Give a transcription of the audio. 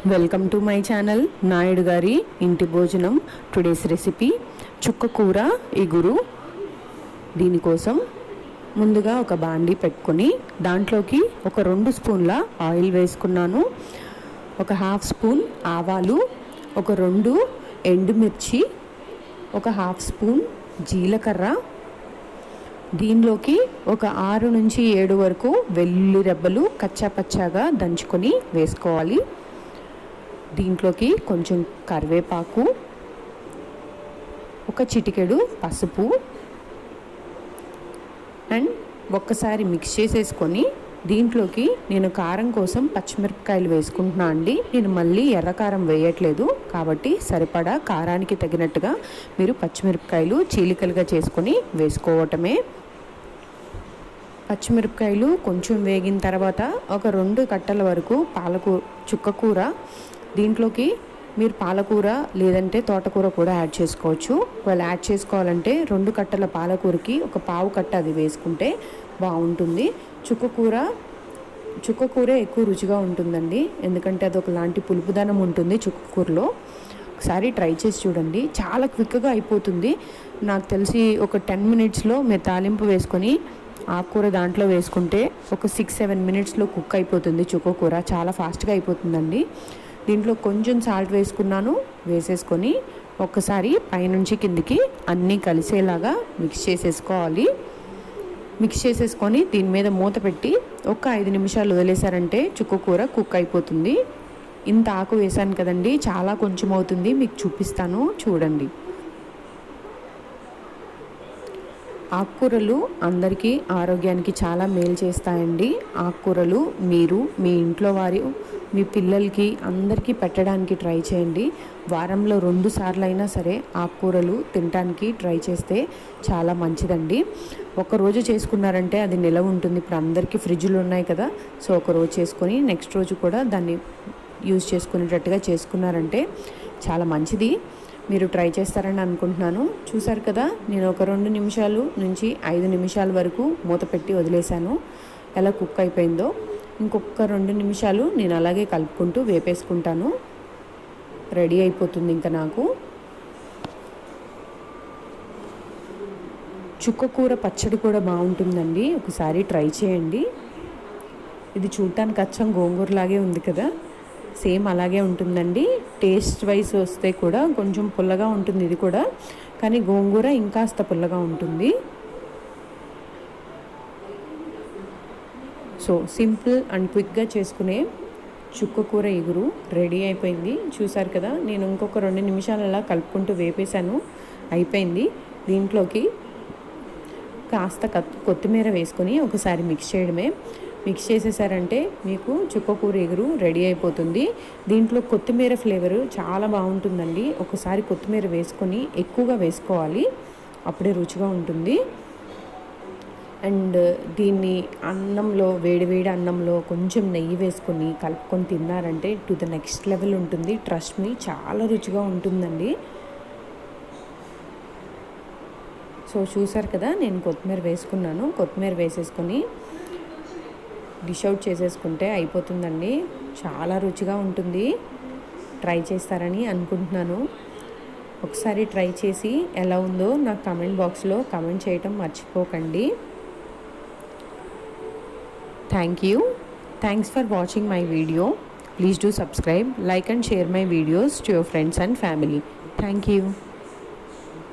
Welcome to my channel Naidu గారి ఇంటి భోజనం. టుడేస్ రెసిపీ చుక్కకూర ఇగురు. దీనికోసం ముందుగా ఒక బాండీ పెట్టుకొని దాంట్లోకి ఒక 2 స్పూన్ల ఆయిల్ వేసుకున్నాను. ఒక హాఫ్ స్పూన్ ఆవాలు, ఒక 2 ఎండుమిర్చి, ఒక హాఫ్ స్పూన్ జీలకర్ర, దీనిలోకి ఒక 6 నుంచి 7 వరకు వెల్లుల్లి రెబ్బలు కచ్చాపచ్చాగా దంచుకొని వేసుకోవాలి. దీంట్లోకి కొంచెం కరివేపాకు, ఒక చిటికెడు పసుపు అండ్ ఒక్కసారి మిక్స్ చేసేసుకొని దీంట్లోకి నేను కారం కోసం పచ్చిమిరపకాయలు వేసుకుంటున్నా అండి. నేను మళ్ళీ ఎర్రకారం వేయట్లేదు కాబట్టి సరిపడా కారానికి తగినట్టుగా మీరు పచ్చిమిరపకాయలు చీలికలుగా చేసుకొని వేసుకోవటమే. పచ్చిమిరపకాయలు కొంచెం వేగిన తర్వాత ఒక 2 కట్టల వరకు చుక్కకూర, దీంట్లోకి మీరు పాలకూర లేదంటే తోటకూర కూడా యాడ్ చేసుకోవచ్చు. వాళ్ళు యాడ్ చేసుకోవాలంటే 2 కట్టల పాలకూరకి ఒక పావు కట్ట అది వేసుకుంటే బాగుంటుంది. చుక్కకూర ఎక్కువ రుచిగా ఉంటుందండి, ఎందుకంటే అది ఒకలాంటి పులుపుదనం ఉంటుంది చుక్కకూరలో. ఒకసారి ట్రై చేసి చూడండి, చాలా క్విక్గా అయిపోతుంది. నాకు తెలిసి ఒక 10 మినిట్స్లో మీరు తాలింపు వేసుకొని ఆకుకూర దాంట్లో వేసుకుంటే ఒక 6-7 మినిట్స్లో కుక్ అయిపోతుంది. చుక్కకూర చాలా ఫాస్ట్గా అయిపోతుందండి. దీంట్లో కొంచెం సాల్ట్ వేసేసుకొని ఒక్కసారి పైనుంచి కిందికి అన్నీ కలిసేలాగా మిక్స్ చేసేసుకోవాలి. మిక్స్ చేసేసుకొని దీని మీద మూత పెట్టి ఒక 5 నిమిషాలు వదిలేసారంటే చుక్కకూర కుక్ అయిపోతుంది. ఇంత ఆకు వేసాను కదండి, చాలా కొంచెం అవుతుంది, మీకు చూపిస్తాను చూడండి. ఆకుకూరలు అందరికీ ఆరోగ్యానికి చాలా మేలు చేస్తాయండి. ఆకుకూరలు మీరు మీ ఇంట్లో మీ పిల్లలకి అందరికీ పెట్టడానికి ట్రై చేయండి. వారంలో 2 సార్లు అయినా సరే ఆకుకూరలు తినడానికి ట్రై చేస్తే చాలా మంచిదండి. ఒకరోజు చేసుకున్నారంటే అది నిలవ ఉంటుంది. ఇప్పుడు అందరికీ ఫ్రిడ్జ్లు ఉన్నాయి కదా, సో ఒకరోజు చేసుకొని నెక్స్ట్ రోజు కూడా దాన్ని యూజ్ చేసుకునేటట్టుగా చేసుకున్నారంటే చాలా మంచిది. మీరు ట్రై చేస్తారని అనుకుంటున్నాను. చూసారు కదా, నేను ఒక 2 నిమిషాలు నుంచి 5 నిమిషాల వరకు మూత పెట్టి వదిలేశాను. ఎలా కుక్ అయిపోయిందో ఇంకొక 2 నిమిషాలు నేను అలాగే కలుపుకుంటూ వేపేసుకుంటాను. రెడీ అయిపోతుంది ఇంకా నాకు. చుక్కకూర పచ్చడి కూడా బాగుంటుందండి, ఒకసారి ట్రై చేయండి. ఇది చూడటానికి అచ్చం గోంగూరలాగే ఉంది కదా, సేమ్ అలాగే ఉంటుందండి. టేస్ట్ వైజ్ వస్తే కూడా కొంచెం పుల్లగా ఉంటుంది ఇది కూడా, కానీ గోంగూర ఇంకాస్త పుల్లగా ఉంటుంది. సో సింపుల్ అండ్ క్విక్గా చేసుకునే చుక్కకూర ఇగురు రెడీ అయిపోయింది. చూసారు కదా, నేను ఇంకొక 2 నిమిషాలు అలా కలుపుకుంటూ వేపేశాను, అయిపోయింది. దీంట్లోకి కాస్త కొత్తిమీర వేసుకొని ఒకసారి మిక్స్ చేయడమే. మిక్స్ చేసేసారంటే మీకు చుక్కకూర ఎగురు రెడీ అయిపోతుంది. దీంట్లో కొత్తిమీర ఫ్లేవరు చాలా బాగుంటుందండి. ఒకసారి కొత్తిమీర వేసుకొని ఎక్కువగా వేసుకోవాలి, అప్పుడే రుచిగా ఉంటుంది. అండ్ దీన్ని అన్నంలో వేడివేడి అన్నంలో కొంచెం నెయ్యి వేసుకొని కలుపుకొని తిన్నారంటే టు ద నెక్స్ట్ లెవెల్ ఉంటుంది. ట్రస్ట్ మీ, చాలా రుచిగా ఉంటుందండి. సో చూసారు కదా, నేను కొత్తిమీర వేసుకున్నాను. కొత్తిమీర వేసేసుకొని డిష్ అవుట్ చేసేసుకుంటే అయిపోతుందండి. చాలా రుచిగా ఉంటుంది. ట్రై చేస్తారని అనుకుంటున్నాను. ఒకసారి ట్రై చేసి ఎలా ఉందో నాకు కామెంట్ బాక్స్లో కామెంట్ చేయటం మర్చిపోకండి. Thanks for watching my video. Please do subscribe, like and share my videos to your friends and family. Thank you.